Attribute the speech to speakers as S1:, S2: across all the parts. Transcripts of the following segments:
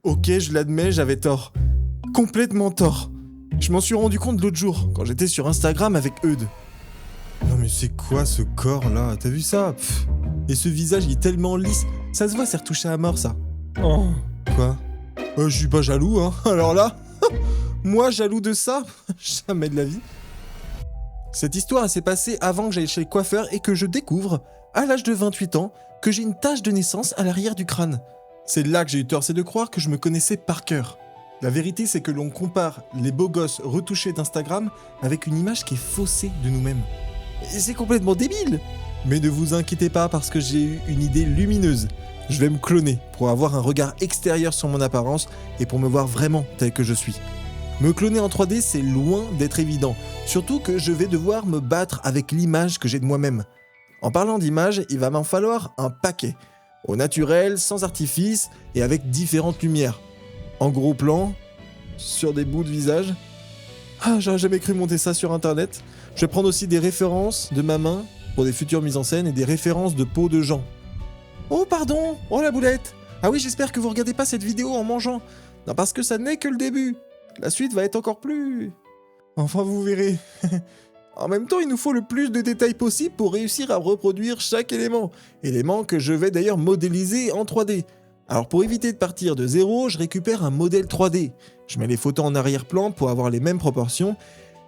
S1: Ok, je l'admets, j'avais tort. Complètement tort. Je m'en suis rendu compte l'autre jour, quand j'étais sur Instagram avec Eudes. Non mais c'est quoi ce corps là? T'as vu ça? Pff. Et ce visage il est tellement lisse, ça se voit, c'est retouché à mort ça. Oh. Quoi? Je suis pas jaloux, hein. Alors là, moi jaloux de ça? Jamais de la vie. Cette histoire elle s'est passée avant que j'aille chez le coiffeur et que je découvre, à l'âge de 28 ans, que j'ai une tache de naissance à l'arrière du crâne. C'est là que j'ai eu tort, c'est de croire que je me connaissais par cœur. La vérité, c'est que l'on compare les beaux gosses retouchés d'Instagram avec une image qui est faussée de nous-mêmes. Et c'est complètement débile. Mais ne vous inquiétez pas parce que j'ai eu une idée lumineuse. Je vais me cloner pour avoir un regard extérieur sur mon apparence et pour me voir vraiment tel que je suis. Me cloner en 3D, c'est loin d'être évident. Surtout que je vais devoir me battre avec l'image que j'ai de moi-même. En parlant d'image, il va m'en falloir un paquet. Au naturel, sans artifice et avec différentes lumières. En gros plan, sur des bouts de visage. Ah, j'aurais jamais cru monter ça sur internet. Je vais prendre aussi des références de ma main pour des futures mises en scène et des références de peau de gens. Oh pardon, oh la boulette. Ah oui, j'espère que vous regardez pas cette vidéo en mangeant. Non, parce que ça n'est que le début. La suite va être encore plus... Enfin, vous verrez. En même temps, il nous faut le plus de détails possible pour réussir à reproduire chaque élément. Élément que je vais d'ailleurs modéliser en 3D. Alors pour éviter de partir de zéro, je récupère un modèle 3D. Je mets les photos en arrière-plan pour avoir les mêmes proportions.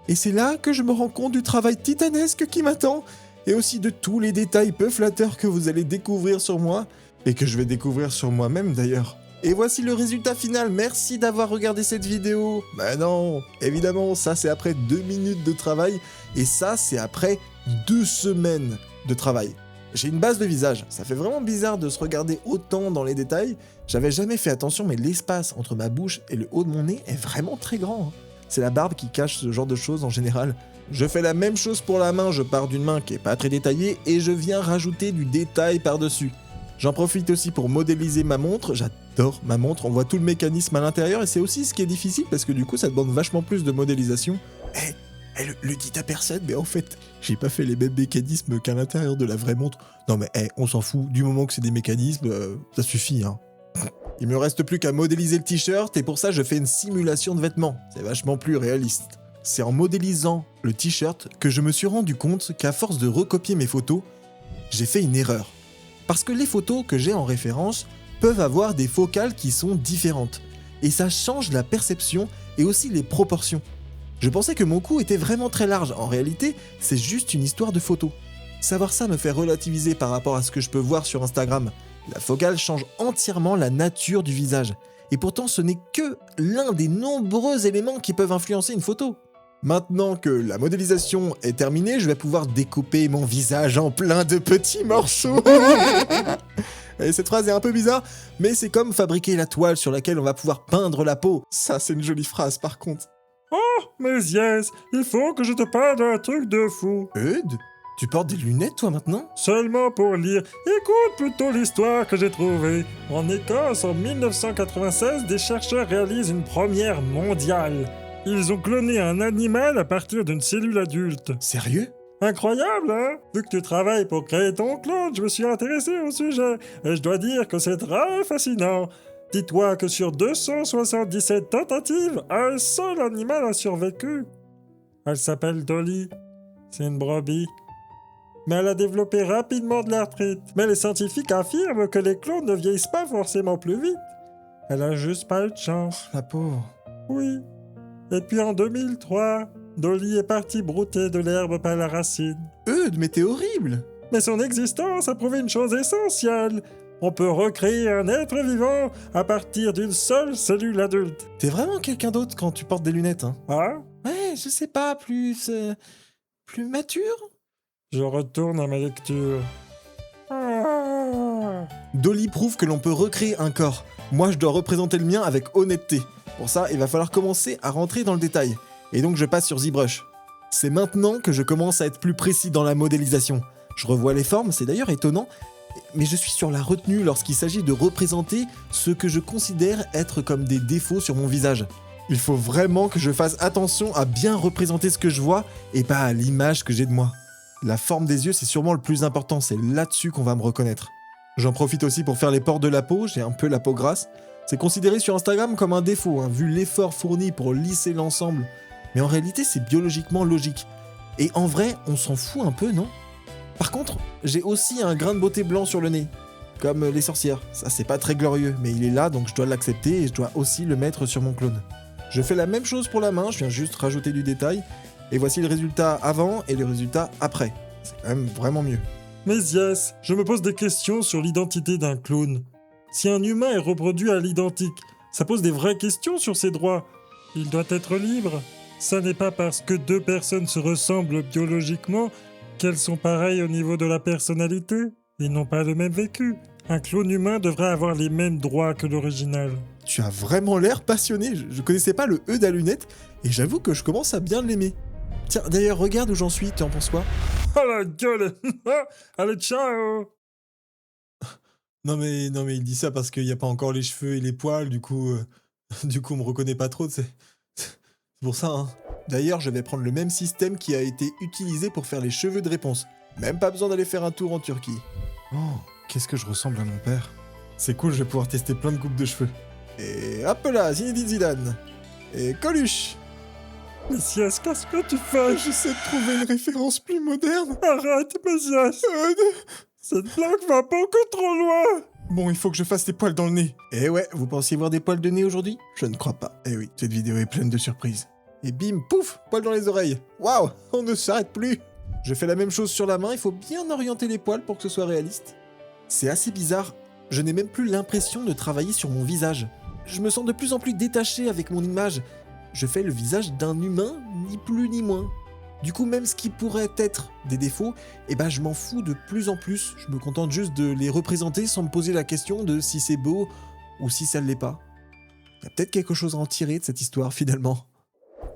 S1: Et c'est là que je me rends compte du travail titanesque qui m'attend. Et aussi de tous les détails peu flatteurs que vous allez découvrir sur moi. Et que je vais découvrir sur moi-même d'ailleurs. Et voici le résultat final, merci d'avoir regardé cette vidéo. Ben non, évidemment, ça c'est après 2 minutes de travail, et ça c'est après 2 semaines de travail. J'ai une base de visage, ça fait vraiment bizarre de se regarder autant dans les détails. J'avais jamais fait attention, mais l'espace entre ma bouche et le haut de mon nez est vraiment très grand. C'est la barbe qui cache ce genre de choses en général. Je fais la même chose pour la main, je pars d'une main qui est pas très détaillée, et je viens rajouter du détail par-dessus. J'en profite aussi pour modéliser ma montre, j'adore ma montre, on voit tout le mécanisme à l'intérieur et c'est aussi ce qui est difficile parce que du coup ça demande vachement plus de modélisation. Le dites à personne, mais en fait, j'ai pas fait les mêmes mécanismes qu'à l'intérieur de la vraie montre. Non mais on s'en fout, du moment que c'est des mécanismes, ça suffit hein. Il me reste plus qu'à modéliser le t-shirt et pour ça je fais une simulation de vêtements, c'est vachement plus réaliste. C'est en modélisant le t-shirt que je me suis rendu compte qu'à force de recopier mes photos, j'ai fait une erreur. Parce que les photos que j'ai en référence peuvent avoir des focales qui sont différentes. Et ça change la perception et aussi les proportions. Je pensais que mon cou était vraiment très large. En réalité, c'est juste une histoire de photo. Savoir ça me fait relativiser par rapport à ce que je peux voir sur Instagram. La focale change entièrement la nature du visage. Et pourtant, ce n'est que l'un des nombreux éléments qui peuvent influencer une photo. Maintenant que la modélisation est terminée, je vais pouvoir découper mon visage en plein de petits morceaux. Et cette phrase est un peu bizarre, mais c'est comme fabriquer la toile sur laquelle on va pouvoir peindre la peau. Ça, c'est une jolie phrase par contre.
S2: Oh, mais yes, il faut que je te parle d'un truc de fou.
S1: Eudes, tu portes des lunettes toi maintenant?
S2: Seulement pour lire. Écoute plutôt l'histoire que j'ai trouvée. En Écosse, en 1996, des chercheurs réalisent une première mondiale. Ils ont cloné un animal à partir d'une cellule adulte.
S1: Sérieux?
S2: Incroyable, hein? Vu que tu travailles pour créer ton clone, je me suis intéressé au sujet. Et je dois dire que c'est très fascinant. Dis-toi que sur 277 tentatives, un seul animal a survécu. Elle s'appelle Dolly. C'est une brebis. Mais elle a développé rapidement de l'arthrite. Mais les scientifiques affirment que les clones ne vieillissent pas forcément plus vite. Elle a juste pas eu de chance.
S1: La pauvre.
S2: Oui. Et puis en 2003, Dolly est partie brouter de l'herbe par la racine.
S1: Eudes, mais t'es horrible!
S2: Mais son existence a prouvé une chose essentielle. On peut recréer un être vivant à partir d'une seule cellule adulte.
S1: T'es vraiment quelqu'un d'autre quand tu portes des lunettes, hein?
S2: Ah?
S1: Ouais, je sais pas, plus mature?
S2: Je retourne à ma lecture. Ah.
S1: Dolly prouve que l'on peut recréer un corps. Moi, je dois représenter le mien avec honnêteté. Pour ça, il va falloir commencer à rentrer dans le détail. Et donc, je passe sur ZBrush. C'est maintenant que je commence à être plus précis dans la modélisation. Je revois les formes, c'est d'ailleurs étonnant, mais je suis sur la retenue lorsqu'il s'agit de représenter ce que je considère être comme des défauts sur mon visage. Il faut vraiment que je fasse attention à bien représenter ce que je vois et pas à l'image que j'ai de moi. La forme des yeux, c'est sûrement le plus important, c'est là-dessus qu'on va me reconnaître. J'en profite aussi pour faire les pores de la peau, j'ai un peu la peau grasse. C'est considéré sur Instagram comme un défaut, hein, vu l'effort fourni pour lisser l'ensemble. Mais en réalité, c'est biologiquement logique. Et en vrai, on s'en fout un peu, non? Par contre, j'ai aussi un grain de beauté blanc sur le nez. Comme les sorcières. Ça, c'est pas très glorieux, mais il est là, donc je dois l'accepter et je dois aussi le mettre sur mon clone. Je fais la même chose pour la main, je viens juste rajouter du détail. Et voici le résultat avant et le résultat après. C'est quand même vraiment mieux.
S2: Mais yes, je me pose des questions sur l'identité d'un clone. Si un humain est reproduit à l'identique, ça pose des vraies questions sur ses droits. Il doit être libre. Ça n'est pas parce que deux personnes se ressemblent biologiquement qu'elles sont pareilles au niveau de la personnalité. Ils n'ont pas le même vécu. Un clone humain devrait avoir les mêmes droits que l'original.
S1: Tu as vraiment l'air passionné, je connaissais pas le E à lunettes, et j'avoue que je commence à bien l'aimer. Tiens, d'ailleurs, regarde où j'en suis, tu en penses quoi?
S2: Oh la gueule. Allez, ciao.
S1: Non mais il dit ça parce qu'il n'y a pas encore les cheveux et les poils, du coup on me reconnaît pas trop, c'est pour ça, hein. D'ailleurs, je vais prendre le même système qui a été utilisé pour faire les cheveux de réponse. Même pas besoin d'aller faire un tour en Turquie. Oh, qu'est-ce que je ressemble à mon père. C'est cool, je vais pouvoir tester plein de coupes de cheveux. Et hop là, Zinedine Zidane. Et Coluche.
S2: Messias, qu'est-ce que tu fais?
S1: J'essaie de trouver une référence plus moderne.
S2: Arrête, Messias. Cette blague va beaucoup trop loin.
S1: Bon, il faut que je fasse des poils dans le nez. Eh ouais, vous pensiez voir des poils de nez aujourd'hui? Je ne crois pas. Eh oui, cette vidéo est pleine de surprises. Et bim, pouf, poils dans les oreilles. Waouh, on ne s'arrête plus. Je fais la même chose sur la main, il faut bien orienter les poils pour que ce soit réaliste. C'est assez bizarre, je n'ai même plus l'impression de travailler sur mon visage. Je me sens de plus en plus détaché avec mon image. Je fais le visage d'un humain, ni plus ni moins. Du coup, même ce qui pourrait être des défauts, eh ben je m'en fous de plus en plus. Je me contente juste de les représenter sans me poser la question de si c'est beau ou si ça ne l'est pas. Il y a peut-être quelque chose à en tirer de cette histoire finalement.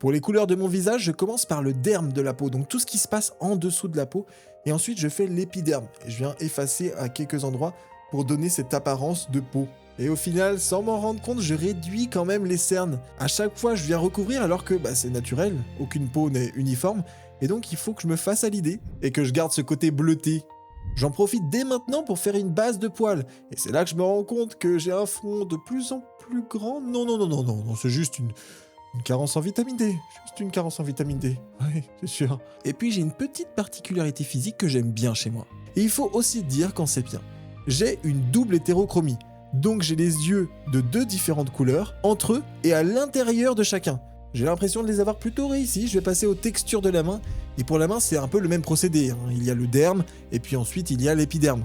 S1: Pour les couleurs de mon visage, je commence par le derme de la peau, donc tout ce qui se passe en dessous de la peau, et ensuite je fais l'épiderme, et je viens effacer à quelques endroits pour donner cette apparence de peau. Et au final, sans m'en rendre compte, je réduis quand même les cernes. À chaque fois, je viens recouvrir alors que c'est naturel, aucune peau n'est uniforme, et donc il faut que je me fasse à l'idée, et que je garde ce côté bleuté. J'en profite dès maintenant pour faire une base de poils, et c'est là que je me rends compte que j'ai un front de plus en plus grand. Non, c'est juste une carence en vitamine D. Juste une carence en vitamine D. Oui, c'est sûr. Et puis j'ai une petite particularité physique que j'aime bien chez moi. Et il faut aussi dire quand c'est bien. J'ai une double hétérochromie. Donc j'ai les yeux de deux différentes couleurs, entre eux et à l'intérieur de chacun. J'ai l'impression de les avoir plutôt réussis. Je vais passer aux textures de la main. Et pour la main, c'est un peu le même procédé, hein. Il y a le derme, et puis ensuite il y a l'épiderme.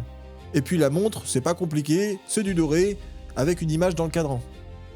S1: Et puis la montre, c'est pas compliqué, c'est du doré, avec une image dans le cadran.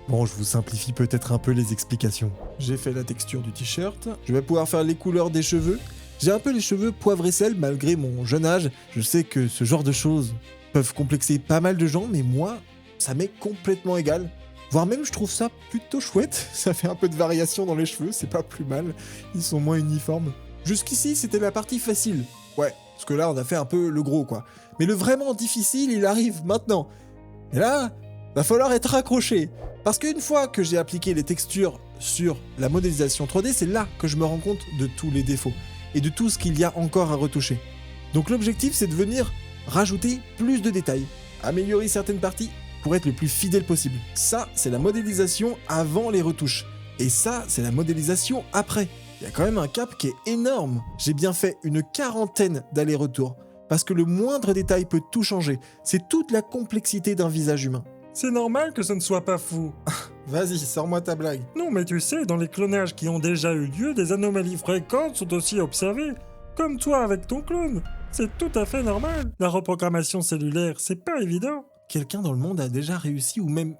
S1: Bon, je vous simplifie peut-être un peu les explications. J'ai fait la texture du t-shirt, je vais pouvoir faire les couleurs des cheveux. J'ai un peu les cheveux poivre et sel malgré mon jeune âge. Je sais que ce genre de choses peuvent complexer pas mal de gens, mais moi, ça m'est complètement égal. Voire même, je trouve ça plutôt chouette. Ça fait un peu de variation dans les cheveux, c'est pas plus mal. Ils sont moins uniformes. Jusqu'ici, c'était la partie facile. Ouais, parce que là, on a fait un peu le gros, quoi. Mais le vraiment difficile, il arrive maintenant. Et là, va falloir être accroché. Parce qu'une fois que j'ai appliqué les textures sur la modélisation 3D, c'est là que je me rends compte de tous les défauts et de tout ce qu'il y a encore à retoucher. Donc l'objectif, c'est de venir rajouter plus de détails, améliorer certaines parties pour être le plus fidèle possible. Ça, c'est la modélisation avant les retouches. Et ça, c'est la modélisation après. Il y a quand même un cap qui est énorme. J'ai bien fait une 40aine d'allers-retours. Parce que le moindre détail peut tout changer. C'est toute la complexité d'un visage humain.
S2: C'est normal que ce ne soit pas fou.
S1: Vas-y, sors-moi ta blague.
S2: Non, mais tu sais, dans les clonages qui ont déjà eu lieu, des anomalies fréquentes sont aussi observées. Comme toi avec ton clone. C'est tout à fait normal. La reprogrammation cellulaire, c'est pas évident.
S1: Quelqu'un dans le monde a déjà réussi ou même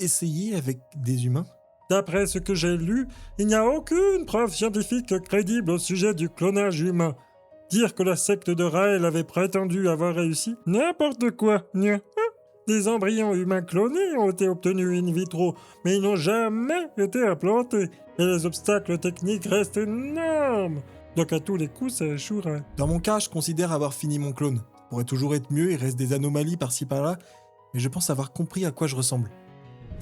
S1: essayé avec des humains?
S2: D'après ce que j'ai lu, il n'y a aucune preuve scientifique crédible au sujet du clonage humain. Dire que la secte de Raël avait prétendu avoir réussi, n'importe quoi. Des embryons humains clonés ont été obtenus in vitro, mais ils n'ont jamais été implantés. Et les obstacles techniques restent énormes. Donc à tous les coups, ça échouerait.
S1: Dans mon cas, je considère avoir fini mon clone. Ça pourrait toujours être mieux, il reste des anomalies par-ci par-là, mais je pense avoir compris à quoi je ressemble.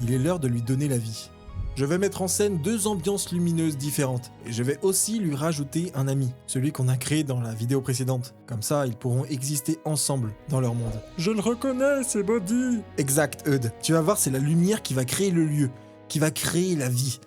S1: Il est l'heure de lui donner la vie. Je vais mettre en scène 2 ambiances lumineuses différentes. Et je vais aussi lui rajouter un ami, celui qu'on a créé dans la vidéo précédente. Comme ça, ils pourront exister ensemble dans leur monde.
S2: Je le reconnais, c'est Body.
S1: Exact, Eudes. Tu vas voir, c'est la lumière qui va créer le lieu, qui va créer la vie.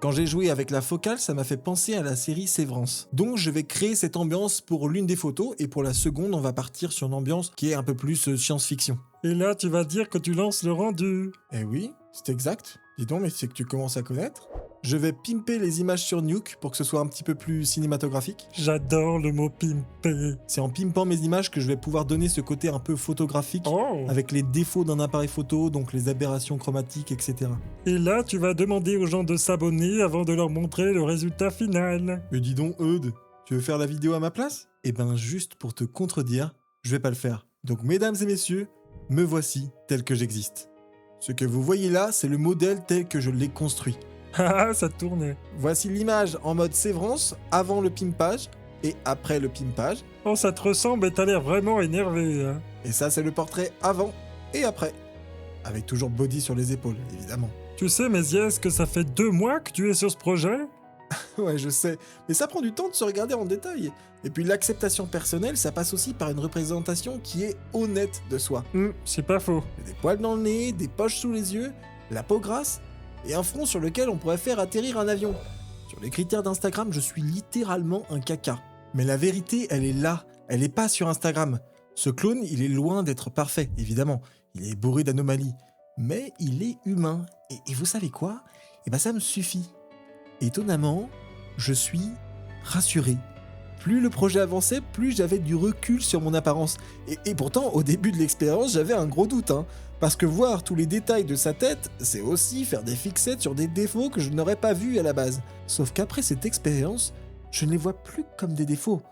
S1: Quand j'ai joué avec la focale, ça m'a fait penser à la série Sévrance. Donc je vais créer cette ambiance pour l'une des photos, et pour la seconde, on va partir sur une ambiance qui est un peu plus science-fiction.
S2: Et là, tu vas dire que tu lances le rendu.
S1: Eh oui, c'est exact. Dis donc, mais c'est que tu commences à connaître. Je vais pimper les images sur Nuke pour que ce soit un petit peu plus cinématographique.
S2: J'adore le mot pimper.
S1: C'est en pimpant mes images que je vais pouvoir donner ce côté un peu photographique,
S2: Oh.
S1: avec les défauts d'un appareil photo, donc les aberrations chromatiques, etc.
S2: Et là, tu vas demander aux gens de s'abonner avant de leur montrer le résultat final.
S1: Mais dis donc, Eudes, tu veux faire la vidéo à ma place? Eh ben, juste pour te contredire, je vais pas le faire. Donc, mesdames et messieurs, me voici tel que j'existe. Ce que vous voyez là, c'est le modèle tel que je l'ai construit.
S2: Ah, ça tournait.
S1: Voici l'image en mode sévrance, avant le pimpage et après le pimpage.
S2: Oh, ça te ressemble et t'as l'air vraiment énervé. Hein.
S1: Et ça, c'est le portrait avant et après. Avec toujours Body sur les épaules, évidemment.
S2: Tu sais, Méziès, que ça fait 2 mois que tu es sur ce projet?
S1: Ouais, je sais. Mais ça prend du temps de se regarder en détail. Et puis l'acceptation personnelle, ça passe aussi par une représentation qui est honnête de soi.
S2: C'est pas faux.
S1: Des poils dans le nez, des poches sous les yeux, la peau grasse et un front sur lequel on pourrait faire atterrir un avion. Sur les critères d'Instagram, je suis littéralement un caca. Mais la vérité, elle est là. Elle est pas sur Instagram. Ce clone, il est loin d'être parfait, évidemment. Il est bourré d'anomalies. Mais il est humain. Et vous savez quoi? Eh ben ça me suffit. Étonnamment, je suis rassuré. Plus le projet avançait, plus j'avais du recul sur mon apparence. Et pourtant, au début de l'expérience, j'avais un gros doute, hein. Parce que voir tous les détails de sa tête, c'est aussi faire des fixettes sur des défauts que je n'aurais pas vus à la base. Sauf qu'après cette expérience, je ne les vois plus comme des défauts,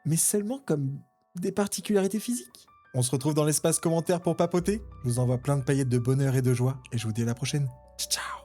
S1: mais seulement comme des particularités physiques. On se retrouve dans l'espace commentaire pour papoter. Je vous envoie plein de paillettes de bonheur et de joie, et je vous dis à la prochaine. Ciao.